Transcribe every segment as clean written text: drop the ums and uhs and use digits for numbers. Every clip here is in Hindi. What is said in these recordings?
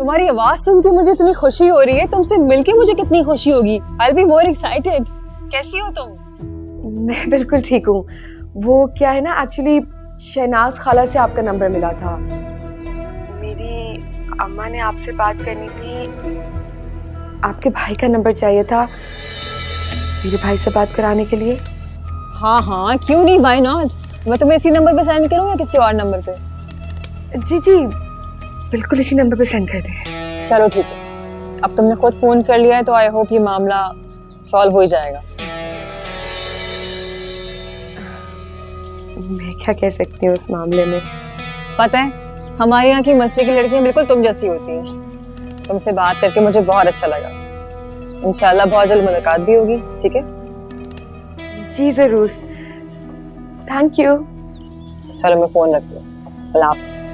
तुम्हारी आवाज सुन के मुझे इतनी खुशी हो रही है, तुमसे मिलके मुझे कितनी खुशी होगी। I'll be more excited। कैसी हो तुम? मैं बिल्कुल ठीक हूँ। वो क्या है ना, एक्चुअली शहनाज खाला से आपका नंबर मिला था। मेरी अम्मा ने आपसे बात करनी थी, आपके भाई का नंबर चाहिए था मेरे भाई से बात कराने के लिए। हाँ हाँ, क्यों नहीं, why not? मैं तुम्हें इसी नंबर पे सेंड करूँ या किसी और नंबर पे? जी जी बिल्कुल, इसी नंबर पे सेंड कर दें। चलो ठीक है, अब तुमने खुद फोन कर लिया है तो आई होप ये मामला सॉल्व हो ही जाएगा। मैं क्या कह सकती हूँ उस मामले में? पता है, हमारे यहाँ की मशरक़ी की लड़कियां बिल्कुल तुम जैसी होती हैं। तुमसे बात करके मुझे बहुत अच्छा लगा। इंशाल्लाह बहुत जल्द मुलाकात भी होगी, ठीक है? जी जरूर, थैंक यू। चलो मैं फोन रखती हूँ, अल्लाह हाफ़िज़।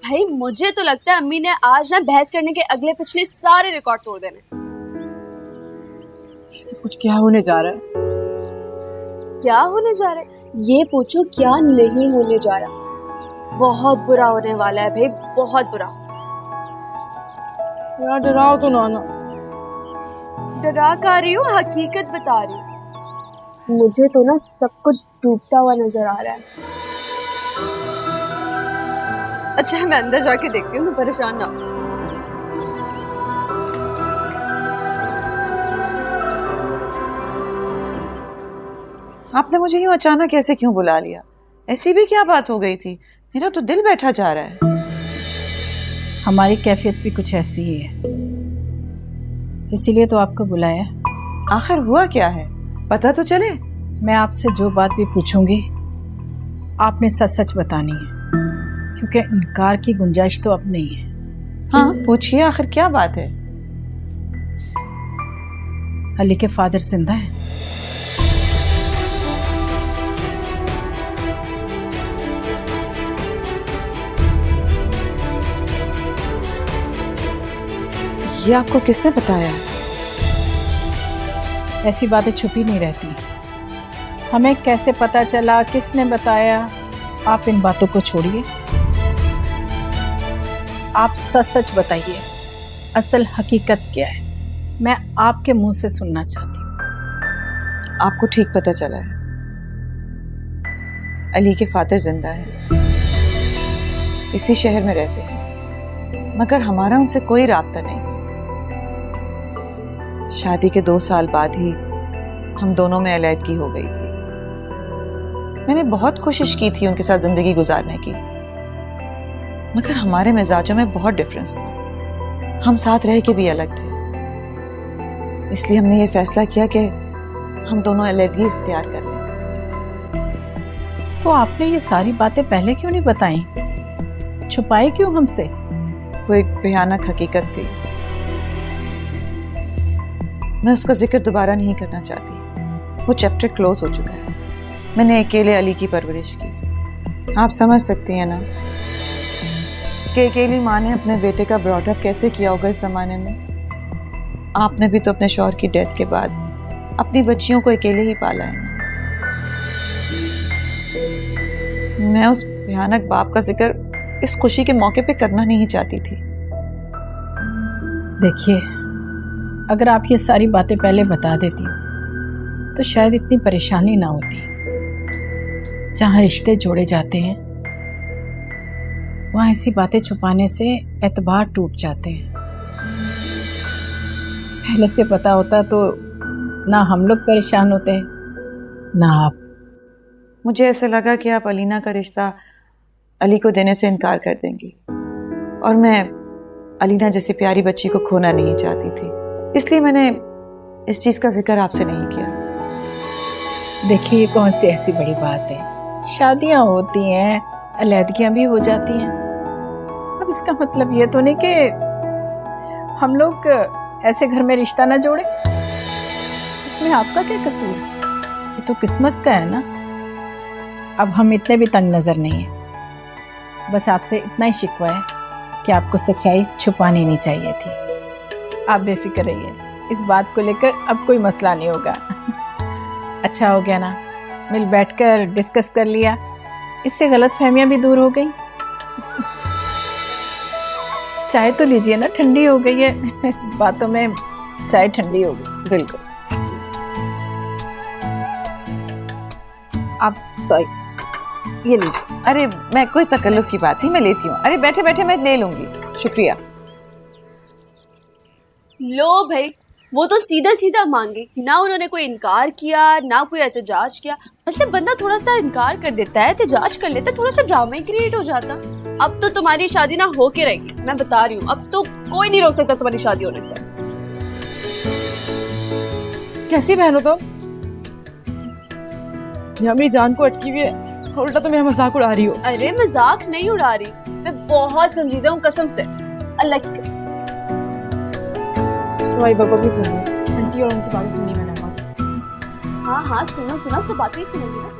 भाई मुझे तो लगता है अम्मी ने आज ना बहस करने के अगले पिछले सारे रिकॉर्ड तोड़ देने। ये सब कुछ क्या होने जा रहा है? क्या होने जा रहा है ये पूछो, क्या नहीं होने जा रहा। बहुत बुरा होने वाला है भाई, बहुत बुरा। यार डराओ तो ना। डरा का रही हूँ, हकीकत बता रही हूँ। मुझे तो ना सब कुछ डूबता हुआ नजर आ रहा है। अच्छा मैं अंदर जाके देखती हूँ, परेशान ना हो। आपने मुझे यूं अचानक ऐसे क्यों बुला लिया? ऐसी भी क्या बात हो गई थी? मेरा तो दिल बैठा जा रहा है। हमारी कैफियत भी कुछ ऐसी ही है, इसीलिए तो आपको बुलाया। आखिर हुआ क्या है, पता तो चले। मैं आपसे जो बात भी पूछूंगी आपने सच सच बतानी है, क्योंकि इनकार की गुंजाइश तो अब नहीं है। हाँ पूछिए, आखिर क्या बात है? अली के फादर जिंदा हैं। ये आपको किसने बताया? ऐसी बातें छुपी नहीं रहती। हमें कैसे पता चला, किसने बताया, आप इन बातों को छोड़िए। आप सच सच बताइए, असल हकीकत क्या है? मैं आपके मुंह से सुनना चाहती हूँ। आपको ठीक पता चला है, अली के फादर जिंदा हैं, इसी शहर में रहते हैं, मगर हमारा उनसे कोई राब्ता नहीं। शादी के 2 साल बाद ही हम दोनों में अलैदगी हो गई थी। मैंने बहुत कोशिश की थी उनके साथ जिंदगी गुजारने की, मगर हमारे मिजाजों में बहुत डिफरेंस था। हम साथ रह के भी अलग थे, इसलिए हमने ये फैसला किया कि हम दोनों अलैदगी इख्तियार कर लें। तो आपने ये सारी बातें पहले क्यों नहीं बताई? छुपाई क्यों हमसे? वो एक भयानक हकीकत थी, मैं उसका जिक्र दोबारा नहीं करना चाहती। वो चैप्टर क्लोज हो चुका है। मैंने अकेले अली की परवरिश की। आप समझ सकती हैं ना कि अकेली माँ ने अपने बेटे का ब्रॉडअप कैसे किया होगा इस जमाने में। आपने भी तो अपने शौहर की डेथ के बाद अपनी बच्चियों को अकेले ही पाला है। मैं उस भयानक बाप का जिक्र इस खुशी के मौके पे करना नहीं चाहती थी। देखिए, अगर आप ये सारी बातें पहले बता देती तो शायद इतनी परेशानी ना होती। जहाँ रिश्ते जोड़े जाते हैं वहाँ ऐसी बातें छुपाने से एतबार टूट जाते हैं। पहले से पता होता तो ना हम लोग परेशान होते ना आप। मुझे ऐसा लगा कि आप अलीना का रिश्ता अली को देने से इनकार कर देंगी, और मैं अलीना जैसी प्यारी बच्ची को खोना नहीं चाहती थी, इसलिए मैंने इस चीज का जिक्र आपसे नहीं किया। देखिए, कौन सी ऐसी बड़ी बात है, शादियां होती हैं, अलहदगियां भी हो जाती हैं। अब इसका मतलब ये तो नहीं कि हम लोग ऐसे घर में रिश्ता ना जोड़े। इसमें आपका क्या कसूर है? ये तो किस्मत का है ना। अब हम इतने भी तंग नजर नहीं है, बस आपसे इतना ही शिकवा है कि आपको सच्चाई छुपानी नहीं चाहिए थी। आप बेफिक्र रहिए, इस बात को लेकर अब कोई मसला नहीं होगा। अच्छा हो गया ना, मिल बैठकर डिस्कस कर लिया, इससे गलतफहमियां भी दूर हो गई। चाय तो लीजिए ना, ठंडी हो गई है। बातों में चाय ठंडी हो गई। बिल्कुल। आप सॉरी, ये लीजिए। अरे मैं कोई तकल्लुफ की बात ही मैं लेती हूँ। अरे बैठे बैठे मैं ले लूंगी, शुक्रिया। लो भाई, वो तो सीधा सीधा मांगे ना, उन्होंने कोई इनकार किया ना कोई एहतजाज किया। मतलब बंदा थोड़ा सा इनकार कर देता है, एहतजाज कर लेता है, थोड़ा सा ड्रामा ही क्रिएट हो जाता। अब तो तुम्हारी शादी ना होके रहेगी, मैं बता रही हूँ। अब तो कोई नहीं रोक सकता तुम्हारी शादी होने से। कैसी बहन हो तुम? यहाँ मेरी जान को अटकी हुई है, उल्टा तो मेरा मजाक उड़ा रही हो। अरे मजाक नहीं उड़ा रही, मैं बहुत संजीदा हूँ कसम से, अल्लाह की कसम। तुम्हारी बकवास भी सुनी, आंटी और उनकी बातें सुनी मैंने बहुत। हाँ हाँ सुनो सुनो, तो बातें ही सुनोगी ना।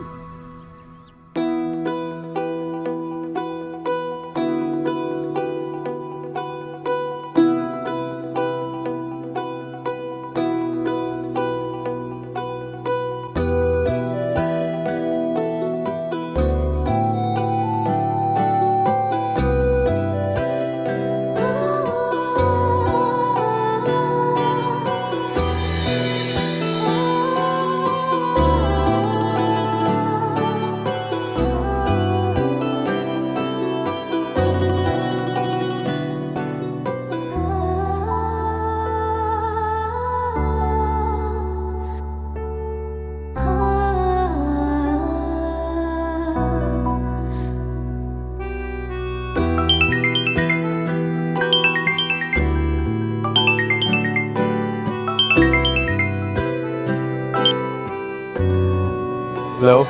हेलो।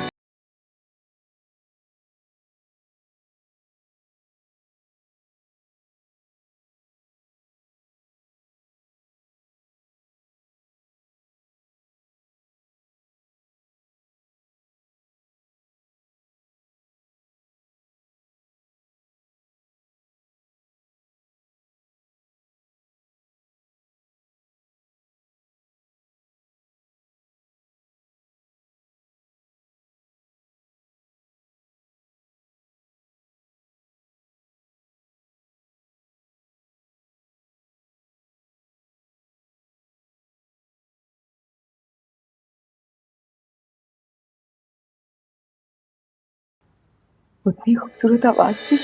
उतनी खूबसूरत आवाज थी,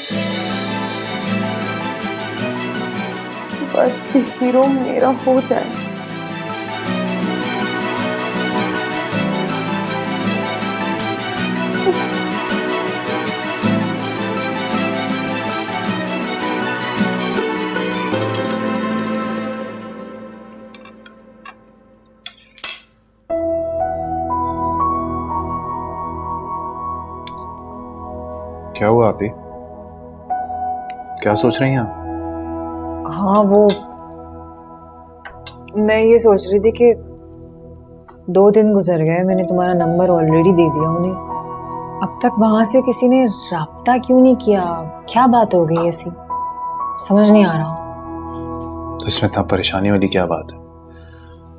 बस हीरो मेरा हो जाए। क्या हुआ आपी? क्या सोच रही हैं आप? हाँ वो मैं ये सोच रही थी कि 2 दिन गुजर गए, मैंने तुम्हारा नंबर ऑलरेडी दे दिया उन्हें, अब तक वहां से किसी ने राब्ता क्यों नहीं किया? क्या बात हो गई ऐसी, समझ नहीं आ रहा। तो इसमें इतना परेशानी वाली क्या बात है?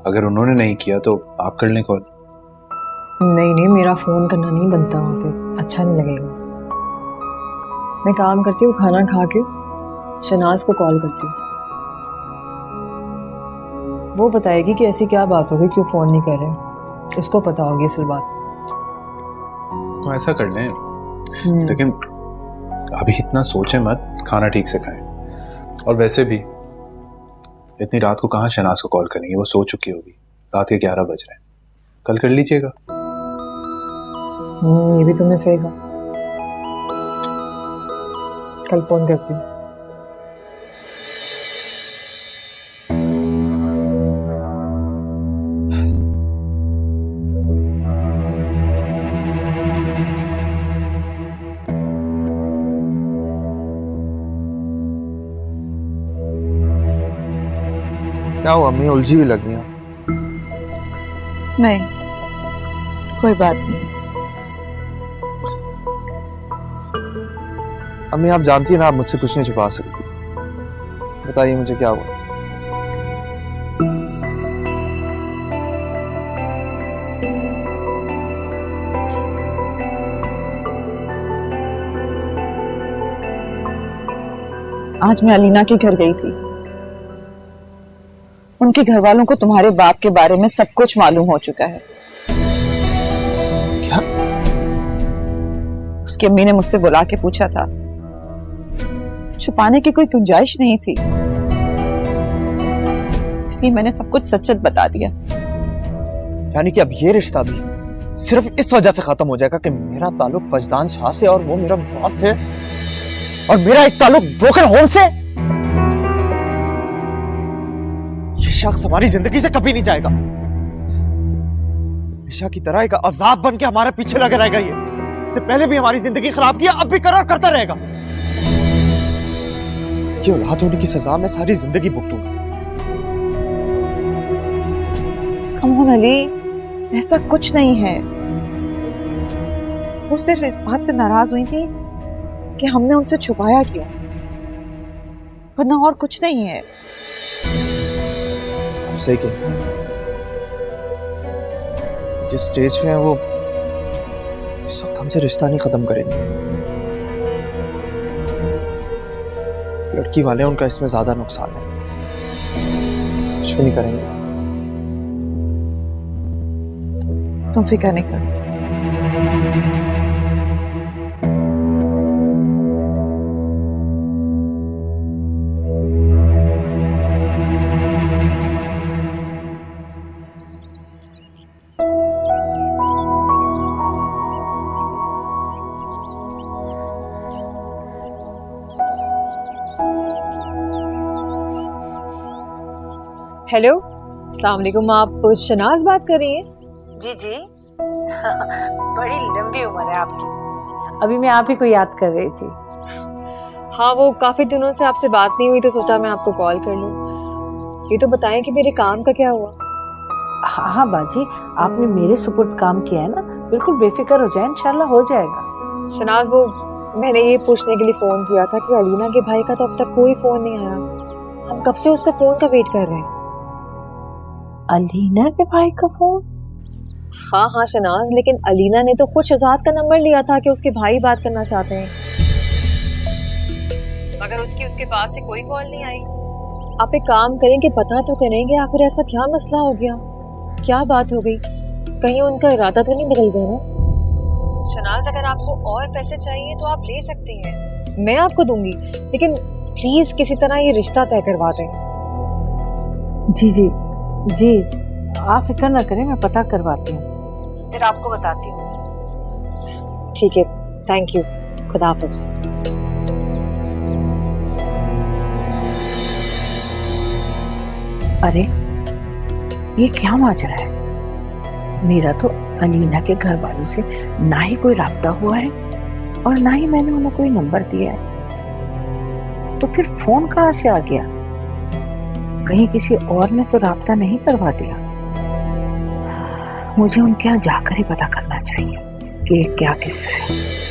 अगर उन्होंने नहीं किया तो आप कर लें कॉल। नहीं नहीं, मेरा फोन करना नहीं बनता वहाँ पे, अच्छा नहीं लगेगा। मैं काम करती हूँ, खाना खा के शनाज को कॉल करती हूँ, वो बताएगी कि ऐसी क्या बात हो गई, क्यों फोन नहीं कर रहे। उसको पता होगी असल बात। तो ऐसा कर लें, लेकिन अभी इतना सोचे मत, खाना ठीक से खाएं। और वैसे भी इतनी रात को कहाँ शहनाज को कॉल करेंगे, वो सो चुकी होगी, रात के 11 बज रहे हैं। कल कर लीजिएगा। ये भी तुमने सही कहा, कल फोन करती हूँ। क्या हुआ अम्मी, उलझी हुई लग रही हैं? नहीं, कोई बात नहीं। अम्मी आप जानती हैं ना, आप मुझसे कुछ नहीं छुपा सकती। बताइए मुझे क्या हुआ। आज मैं अलीना के घर गई थी। उनके घर वालों को तुम्हारे बाप के बारे में सब कुछ मालूम हो चुका है। क्या? उसकी अम्मी ने मुझसे बुला के पूछा था, छुपाने की कोई गुंजाइश नहीं थी, इसलिए मैंने सब कुछ सच सच बता दिया। यानी कि अब ये रिश्ता भी सिर्फ इस वजह से खत्म हो जाएगा कि मेरा ताल्लुक वजदान शाह से और वो मेरा बाप है, और मेरा एक ताल्लुक ब्रोकन होम से। ये शख्स हमारी जिंदगी से कभी नहीं जाएगा, हमेशा की तरह एक अजाब बन के हमारे पीछे लगे रहेगा। ये इससे पहले भी हमारी जिंदगी खराब किया, अब भी कर और करता रहेगा। इसकी औलाद होने की सजा मैं सारी जिंदगी भुगतूंगा। कमोन अली, ऐसा कुछ नहीं है। वो सिर्फ इस बात पे नाराज हुई थी कि हमने उनसे छुपाया क्यों, वरना और कुछ नहीं है। आप सही कह, जिस स्टेज पे है वो इस वक्त हमसे रिश्ता नहीं खत्म करेंगे। लड़की वाले उनका इसमें ज्यादा नुकसान है, कुछ भी नहीं करेंगे। तुम फिक्र नहीं करो। हेलो, अस्सलाम वालेकुम। आप शनाज बात कर रही हैं? जी जी बड़ी लंबी उम्र है आपकी। अभी मैं आप ही को याद कर रही थी। हाँ, वो काफी दिनों से आपसे बात नहीं हुई तो सोचा मैं आपको कॉल कर लूं। ये तो बताएं कि मेरे काम का क्या हुआ? हाँ हाँ बाजी, आपने मेरे सुपुर्द काम किया है ना, बिल्कुल बेफिक्र हो जाए, इंशाल्लाह हो जाएगा। शनाज, वो मैंने ये पूछने के लिए फोन किया था कि अलीना के भाई का तो अब तक कोई फोन नहीं आया। हम कब से उसका फोन का वेट कर रहे हैं। अलीना के भाई का फोन? हाँ हाँ शनाज, लेकिन अलीना ने तो खुद शहजाद का नंबर लिया था कि उसके भाई बात करना चाहते हैं, मगर उसके बाद से कोई कॉल नहीं आई। आप एक काम करें कि पता तो करेंगे आखिर ऐसा क्या मसला हो गया, क्या बात हो गई, कहीं उनका इरादा तो नहीं बदल गया ना। शनाज, अगर आपको और पैसे चाहिए तो आप ले सकते हैं, मैं आपको दूंगी, लेकिन प्लीज किसी तरह ये रिश्ता तय करवा दें। जी जी जी, आप फिक्र ना करें, मैं पता करवाती हूँ, फिर आपको बताती हूँ। ठीक है, थैंक यू, खुदा हाफिज। अरे ये क्या माजरा है? मेरा तो अलीना के घर वालों से ना ही कोई राब्ता हुआ है और ना ही मैंने उन्हें कोई नंबर दिया है, तो फिर फोन कहाँ से आ गया? कहीं किसी और ने तो राब्ता नहीं करवा दिया। मुझे उनके यहाँ जाकर ही पता करना चाहिए कि ये क्या किस्सा है।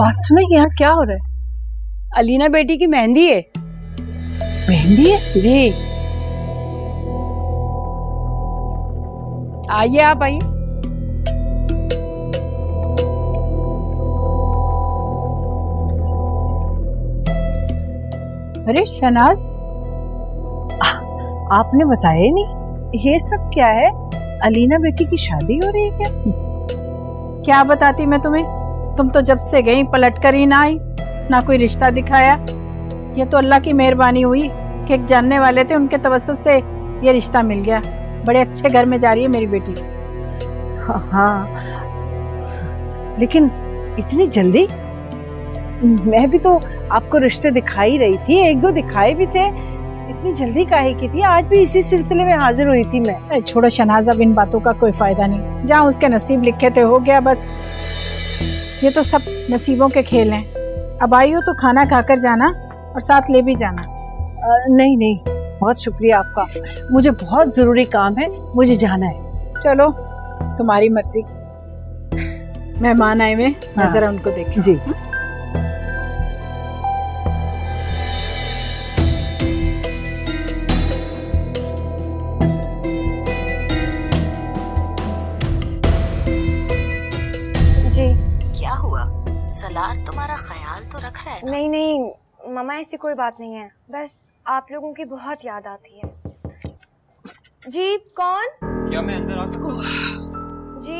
बात सुनेगी यार, क्या हो रहा है? अलीना बेटी की मेहंदी है। मेहंदी है? जी आइए, आप आइए। अरे शहनाज, आपने बताया ही नहीं, ये सब क्या है? अलीना बेटी की शादी हो रही है क्या? क्या बताती मैं तुम्हें, तुम तो जब से गई पलट कर ही ना आई, ना कोई रिश्ता दिखाया। ये तो अल्लाह की मेहरबानी हुई कि एक जानने वाले थे, उनके तवस्सुत से ये रिश्ता मिल गया। बड़े अच्छे घर में जा रही है मेरी बेटी। हाँ, लेकिन इतनी जल्दी? मैं भी तो आपको रिश्ते दिखाई रही थी, एक दो दिखाए भी थे, इतनी जल्दी काहे की थी? आज भी इसी सिलसिले में हाजिर हुई थी मैं। अरे छोड़ो शहनाज, अब इन बातों का कोई फायदा नहीं, जहाँ उसके नसीब लिखे थे हो गया बस। ये तो सब नसीबों के खेल हैं। अब आई हो तो खाना खाकर जाना और साथ ले भी जाना। नहीं नहीं, बहुत शुक्रिया आपका, मुझे बहुत जरूरी काम है, मुझे जाना है। चलो तुम्हारी मर्जी। मेहमान आए हुए, मैं जरा उनको देख। जी जी। क्या हुआ? सलार तुम्हारा ख्याल तो रख रहा है ना? नहीं नहीं मामा, ऐसी कोई बात नहीं है, बस आप लोगों की बहुत याद आती है। जी कौन? क्या मैं अंदर आ सकूं? जी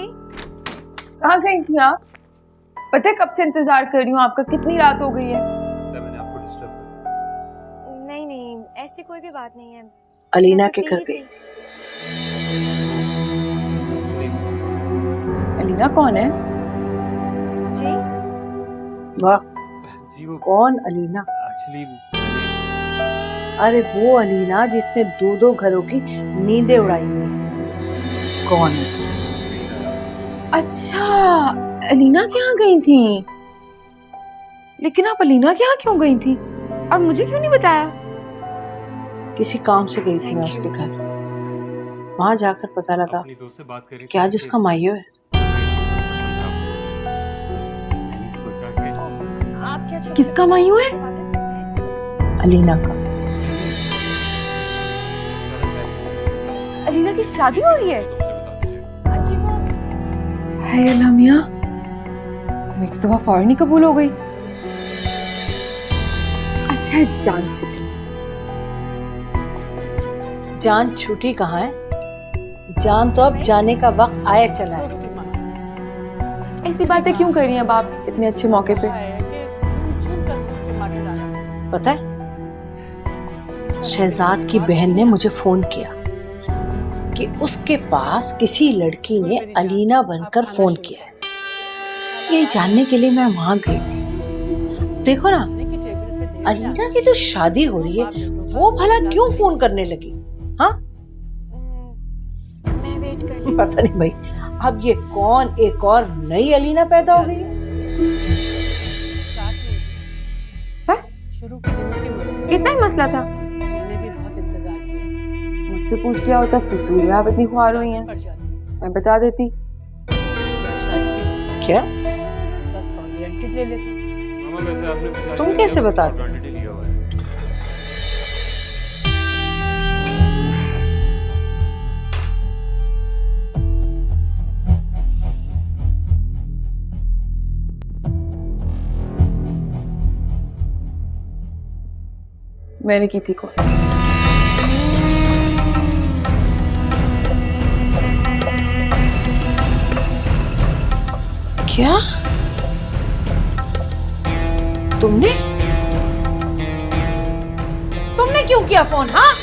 कहाँ गई थी आप? पता है कब से इंतजार कर रही हूँ आपका, कितनी रात हो गई है। मैंने आपको डिस्टर्ब कर। नहीं नहीं, ऐसी कोई भी बात नहीं है। अलीना मैं के तो घर सीधी गई थी। अलीना कौन है? जी वाह, जी वो कौन अलीना? एक्चुअली अरे वो अलीना जिसने दो दो घरों की नींदें उड़ाई हुई है। कौन है? अच्छा, अलीना के यहाँ गई थी? लेकिन आप अलीना के यहाँ क्यों गई थी और मुझे क्यों नहीं बताया? किसी काम से गई थी मैं उसके घर, वहां जाकर पता लगा अपनी दोस्त से बात करी कि आज उसका माय्यो है। सोचा कि आप क्या किसका मायू है? अलीना का। अलीना की शादी हो रही है? अच्छी वो है अलामिया, मेरी तो फौरन ही कबूल हो गई। अच्छा, जान छूटी। जान छूटी कहाँ है? जान तो अब जाने का वक्त आया चला है। ऐसी बातें क्यों कर रही हैं अब आप इतने अच्छे मौके पे? पता है, शहजाद की बहन ने मुझे फोन किया कि उसके पास किसी लड़की ने अलीना बनकर फोन किया है। ये जानने के लिए मैं वहां गई थी। देखो ना, अलीना की जो शादी हो रही है वो भला क्यों फोन करने लगी? हाँ, मैं वेट कर पता नहीं भाई, अब ये कौन एक और नई अलीना पैदा हो गई है? इतना ही मसला था? मुझसे पूछ लिया होता, फिजूल आप इतनी ख्वार हुई हैं, मैं बता देती। क्या? मामा वैसे आपने तुम कैसे बताते? लिया हुआ है। मैंने की थी कॉल। क्या? तुमने क्यों किया फोन? हाँ,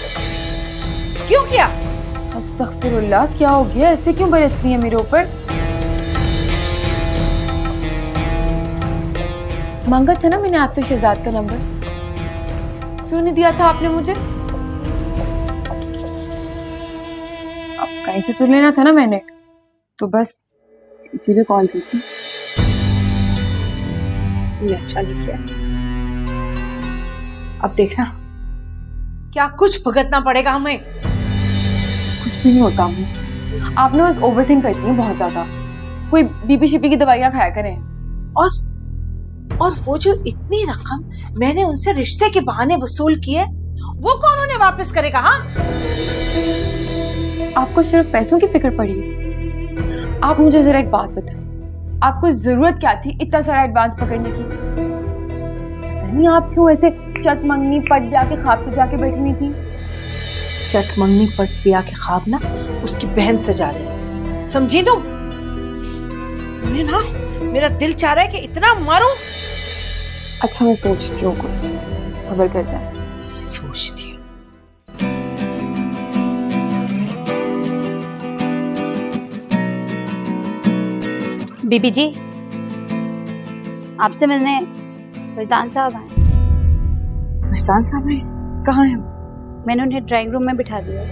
क्यों किया? अस्तगफिरुल्लाह, क्या हो गया? ऐसे क्यों बरस रही है मेरे ऊपर? मांगा था ना मैंने आपसे शहजाद का नंबर, क्यों नहीं दिया था आपने मुझे? अब कहीं से तो लेना था ना मैंने, तो बस इसीलिए कॉल की थी। तुमने अच्छा नहीं किया। अब देखना, क्या कुछ भुगतना पड़ेगा हमें। कुछ भी नहीं होता हूँ, आप ना बस ओवरथिंक करती हैं बहुत ज्यादा। कोई बीपी शिपी की दवाइयाँ खाया करें। और और वो जो इतनी रकम मैंने उनसे रिश्ते के बहाने वसूल की है, वो कौन उन्हें वापस करेगा? हाँ, आपको सिर्फ पैसों की फिक्र पड़ी है? आप मुझे जरा एक बात बताएं, आपको जरूरत क्या थी इतना सारा एडवांस पकड़ने की? पता नहीं आप क्यों ऐसे चट मंगनी पट ब्याह के ख्वाब से जाके बैठी हुई थी? चट मंगनी पट ब्याह के ख्वाब ना उसकी बहन सजा रही है, समझी तुम? मैं ना, मेरा दिल चाह रहा है कि इतना मारूं। अच्छा, मैं सोचती हूँ कुछ, खबर कर जाए। सोचती हूँ। बीबी जी, आपसे मिलने वजदान साहब आए। मस्तान साहब है? कहाँ है? मैंने उन्हें ड्राइंग रूम में बिठा दिया।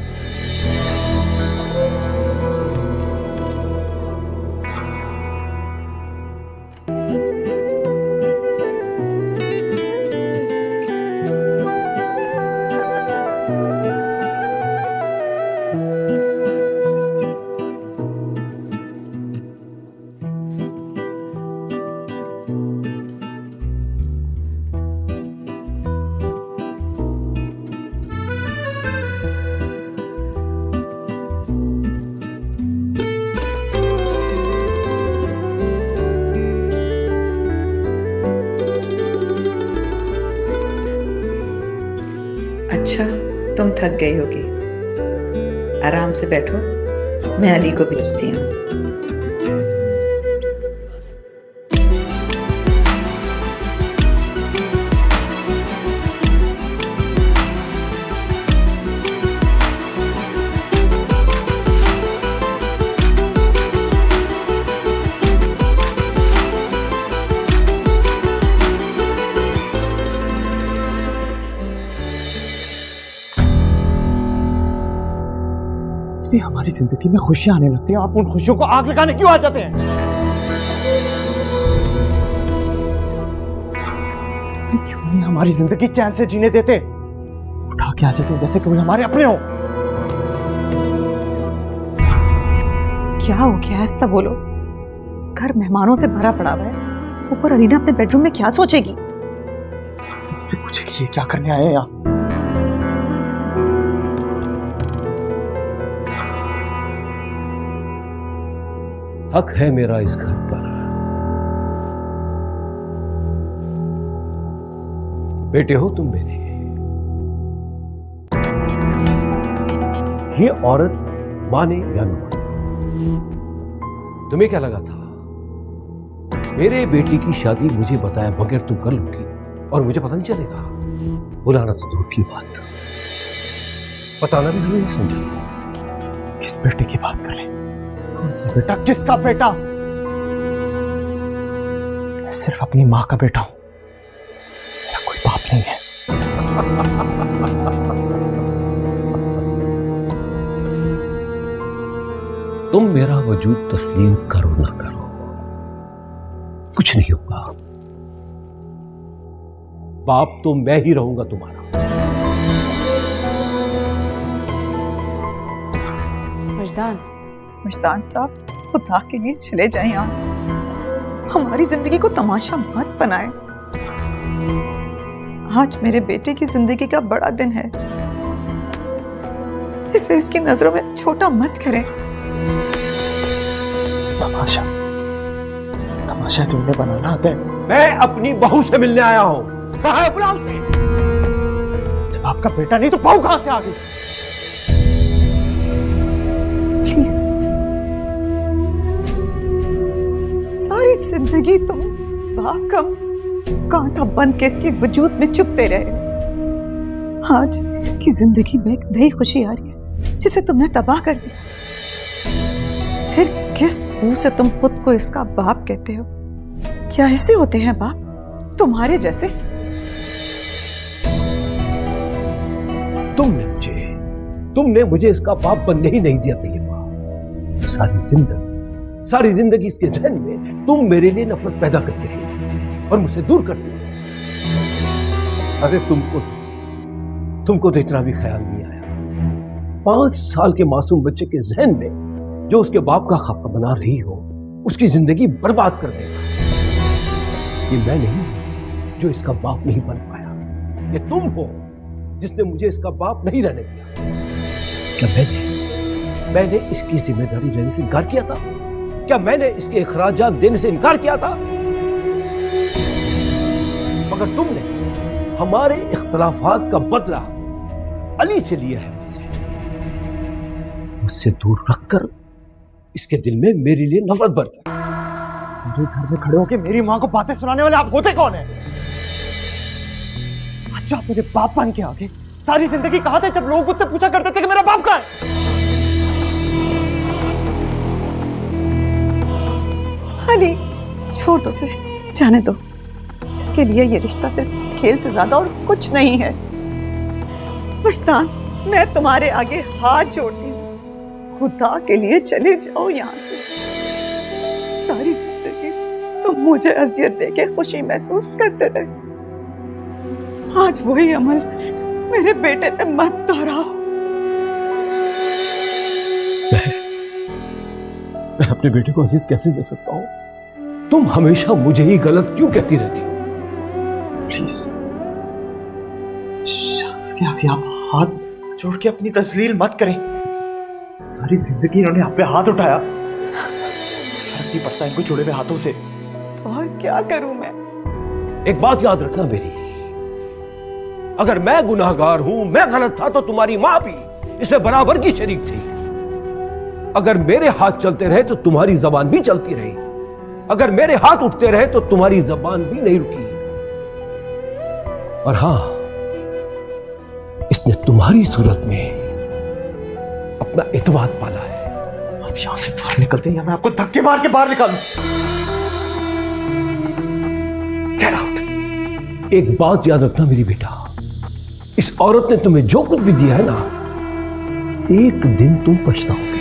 अच्छा, तुम थक गई होगी, आराम से बैठो, मैं अली को भेजती हूँ। हमारी जिंदगी में खुशियां आने लगती हैं, आप उन खुशियों को आग लगाने क्यों आ जाते हैं? क्यों नहीं हमारी जिंदगी चैन से जीने देते? उठा के आ जाते हैं जैसे कोई हमारे अपने हो। क्या हो गया? ऐसा बोलो, घर मेहमानों से भरा पड़ा हुआ है, ऊपर अलीना अपने बेडरूम में क्या सोचेगी? मुझसे पूछेगी ये क्या करने आए हैं यहाँ? हक है मेरा इस घर पर। बेटे हो तुम मेरे। ये औरत माने या न माने, तुम्हें क्या लगा था मेरे बेटी की शादी मुझे बताया बगैर तुम कर लोगी और मुझे पता नहीं चलेगा? बुलाना तो दूर की बात, बताना भी जरूरी समझा। किस बेटे की बात करें? कौन सा बेटा? किसका बेटा? मैं सिर्फ अपनी मां का बेटा हूं, मेरा कोई बाप नहीं है। तुम मेरा वजूद तस्लीम करो ना करो, कुछ नहीं होगा। बाप तो मैं ही रहूंगा तुम्हारा। मुश्तान साहब, खुदा के लिए चले जाएं यहाँ से, हमारी जिंदगी को तमाशा मत बनाएं। आज मेरे बेटे की जिंदगी का बड़ा दिन है, इसे इसकी नजरों में छोटा मत करें। तमाशा? तमाशा तुमने बनाना आता है? मैं अपनी बहू से मिलने आया हूं, कहाँ है? बुलाओ उसे। जब आपका बेटा नहीं तो बहू कहां से आ गई? प्लीज, सारी जिंदगी तुम बाकम कांटा बंद के इसके वजूद में चुपते रहे। आज इसकी जिंदगी में एक नई खुशी आ रही है जिसे तुमने तबाह कर दिया। फिर किस मुंह से तुम खुद को इसका बाप कहते हो? क्या ऐसे होते हैं बाप तुम्हारे जैसे? तुमने मुझे इसका बाप बनने ही नहीं दिया तैयबा। सारी जिंदगी इसके जहन में तुम मेरे लिए नफरत पैदा करते रहे और मुझसे दूर करते रहे। अरे तुमको तो इतना भी ख्याल नहीं आया 5 साल के मासूम बच्चे के जहन में जो उसके बाप का खाका बना रही हो, उसकी जिंदगी बर्बाद कर देगा। ये मैं नहीं, जो इसका बाप नहीं बन पाया। ये तुम हो जिसने मुझे इसका बाप नहीं रहने दिया। क्या मैंने इसकी जिम्मेदारी लेने से इनकार किया था? क्या मैंने इसके अखराजात देने से इनकार किया था? मगर तुमने हमारे इख्तलाफात का बदला अली से लिया है। मुझसे दूर रखकर इसके दिल में मेरे लिए नफरत भर गई। मेरे घर में खड़े होकर मेरी माँ को बातें सुनाने वाले आप होते कौन है? अच्छा, आप मुझे बाप बन के आगे सारी जिंदगी कहा थे जब लोग मुझसे पूछा करते थे कि मेरा बाप कहाँ है? अली, छोड़ दो फिर, जाने दो। इसके लिए ये रिश्ता सिर्फ खेल से ज्यादा और कुछ नहीं है। वजदान, मैं तुम्हारे आगे हाथ जोड़ती हूँ, खुदा के लिए चले जाओ यहाँ से। सारी जिंदगी तुम मुझे अजियत देके खुशी महसूस करते रहे। आज वही अमल मेरे बेटे पे मत दोहराओ। मैं अपने बेटे को अजियत कैसे दे सकता हूँ? तुम हमेशा मुझे ही गलत क्यों कहती रहती हो? प्लीज शख्स के आगे आप हाथ जोड़ के अपनी तस्लील मत करें। सारी जिंदगी इन्होंने आप पे हाथ उठाया, फर्क नहीं पड़ता इनको जुड़े हुए हाथों से। और क्या करूं मैं? एक बात याद रखना मेरी, अगर मैं गुनाहगार हूं, मैं गलत था, तो तुम्हारी मां भी इसमें बराबर की शरीक थी। अगर मेरे हाथ चलते रहे तो तुम्हारी जबान भी चलती रही। अगर मेरे हाथ उठते रहे तो तुम्हारी जबान भी नहीं रुकी। और हां, इसने तुम्हारी सूरत में अपना इत्मीनान पाला है। आप यहां से बाहर निकलते हैं या मैं आपको धक्के मार के बाहर निकालूं। Get out. एक बात याद रखना मेरी बेटा, इस औरत ने तुम्हें जो कुछ भी दिया है ना, एक दिन तुम पछताओगे।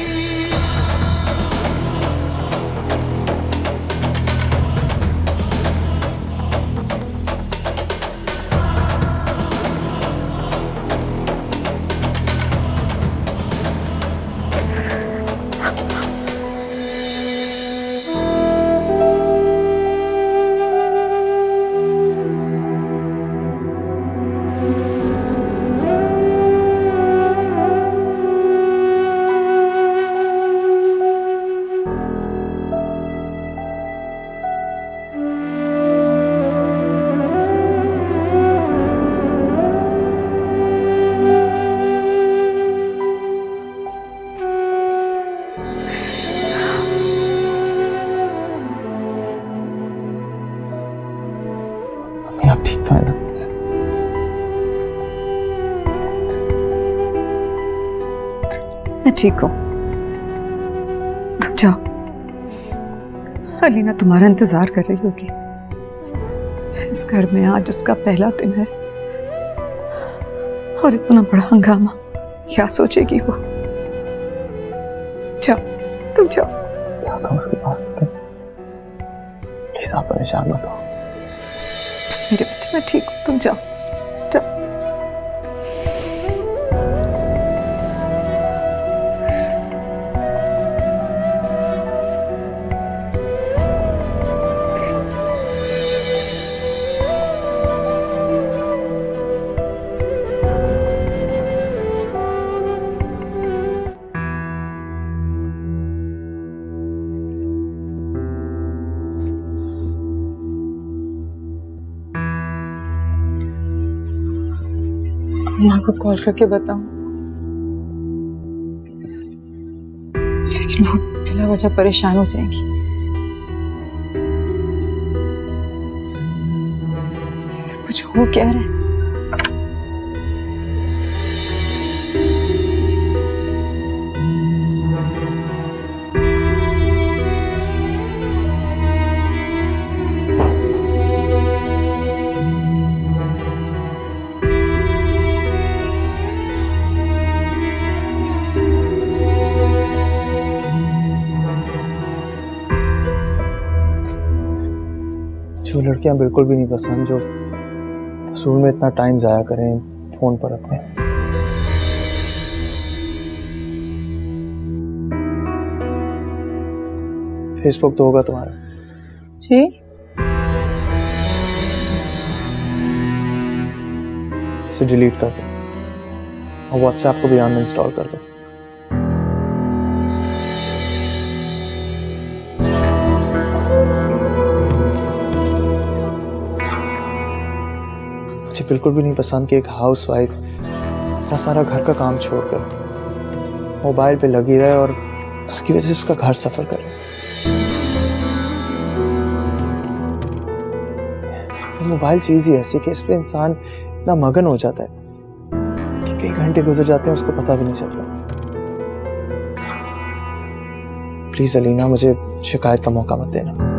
आप ठीक तो है ना? मैं ठीक हूं, तुम जाओ। अलीना तुम्हारा इंतजार कर रही होगी। इस घर में आज उसका पहला दिन है और इतना बड़ा हंगामा, क्या सोचेगी वो? जाओ, तुम जाओ। जाता हूं उसके पास। प्लीज आप परेशान मत हो। मेरे बेटे, मैं ठीक हूं, तुम जाओ, जाओ। माँ को कॉल करके बताऊं, लेकिन वो बिना वजह परेशान हो जाएंगी। ये सब कुछ हो क्या रहा है? जो लड़कियां बिल्कुल भी नहीं पसंद, जो फजूल में इतना टाइम जाया करें फोन पर अपने। फेसबुक तो होगा तुम्हारा? जी, इसे डिलीट कर दो और व्हाट्सएप को भी अनइंस्टॉल कर दो। मुझे बिल्कुल भी नहीं पसंद कि एक हाउसवाइफ अपना सारा घर का काम छोड़कर मोबाइल पे लगी रहे और उसकी वजह से उसका घर सफर करे। मोबाइल चीज ही ऐसी कि इस पे इंसान इतना मगन हो जाता है कि कई घंटे गुजर जाते हैं उसको पता भी नहीं चलता। प्लीज अलीना, मुझे शिकायत का मौका मत देना।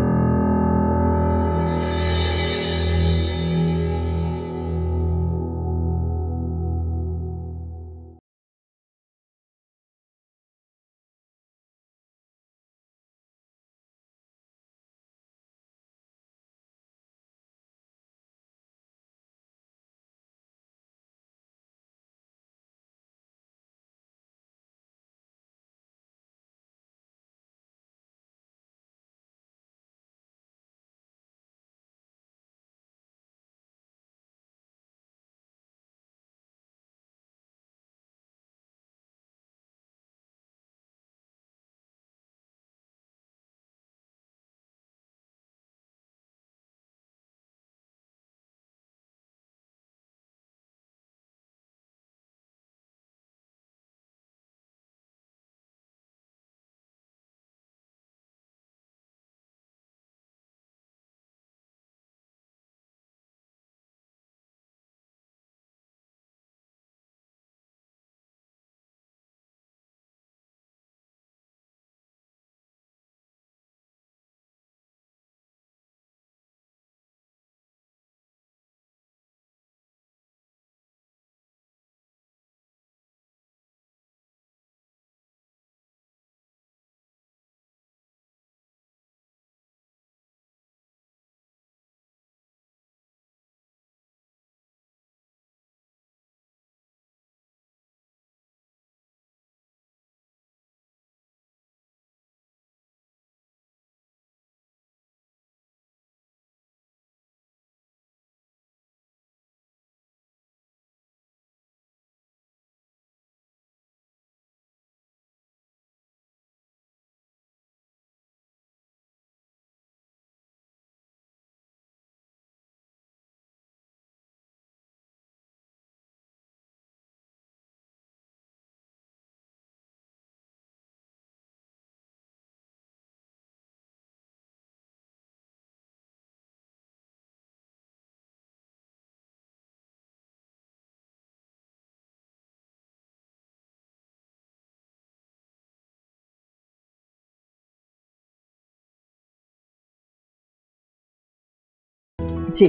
जी,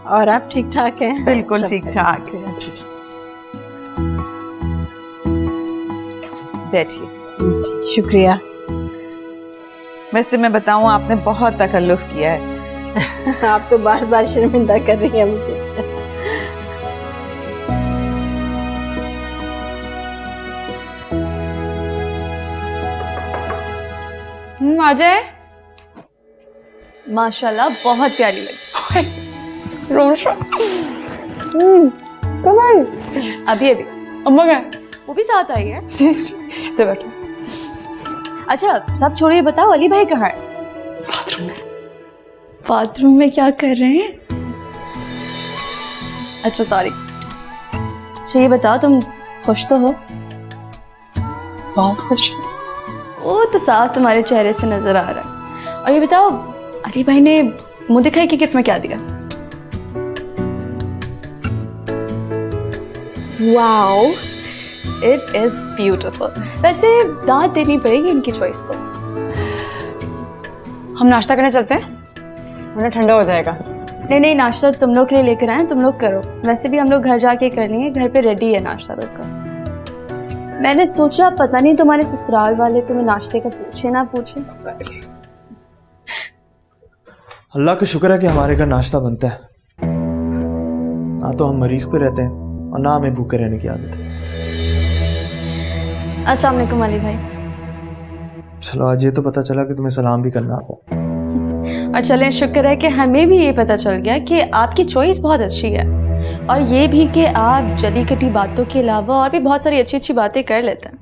और आप ठीक ठाक हैं? बिल्कुल सब ठीक ठाक। जी बैठिए। जी, शुक्रिया। वैसे मैं बताऊं, आपने बहुत तकल्लुफ किया है। आप तो बार बार शर्मिंदा कर रही हैं मुझे। आ जाए। माशाल्लाह बहुत प्यारी लगी। रोशा अभी अभी अम्मा का वो भी साथ आई है। तो बैठो। अच्छा सब छोड़िए, बताओ अली भाई कहाँ है? बाथरूम में। बाथरूम में क्या कर रहे हैं? अच्छा सॉरी। अच्छा ये बताओ, तुम खुश तो हो? बहुत खुश। वो तो साफ तुम्हारे चेहरे से नजर आ रहा है। और ये बताओ, अली भाई ने मुंह दिखाई की गिफ्ट में क्या दिया? Wow, it is beautiful. वैसे दाद देनी पड़ेगी इनकी चॉइस को। हम नाश्ता करने चलते हैं, वरना ठंडा हो जाएगा। नहीं नहीं, नाश्ता तुम लोग के लिए लेकर आए, तुम लोग करो। वैसे भी हम लोग घर जाके कर लेंगे, घर पे रेडी है नाश्ता बिल्कुल। मैंने सोचा पता नहीं तुम्हारे ससुराल वाले तुम्हें नाश्ते का पूछे ना पूछे। अल्लाह का शुक्र है कि हमारे घर नाश्ता बनता है। ना तो हम मरीख पे रहते हैं और ना हमें भूखे रहने की आदत है। अस्सलाम वालेकुम अली भाई। चलो, आज ये तो पता चला कि तुम्हें सलाम भी करना आता है। और चलें, शुक्र है कि हमें भी ये पता चल गया कि आपकी चॉइस बहुत अच्छी है, और ये भी कि आप जली कटी बातों के अलावा और भी बहुत सारी अच्छी अच्छी बातें कर लेते हैं।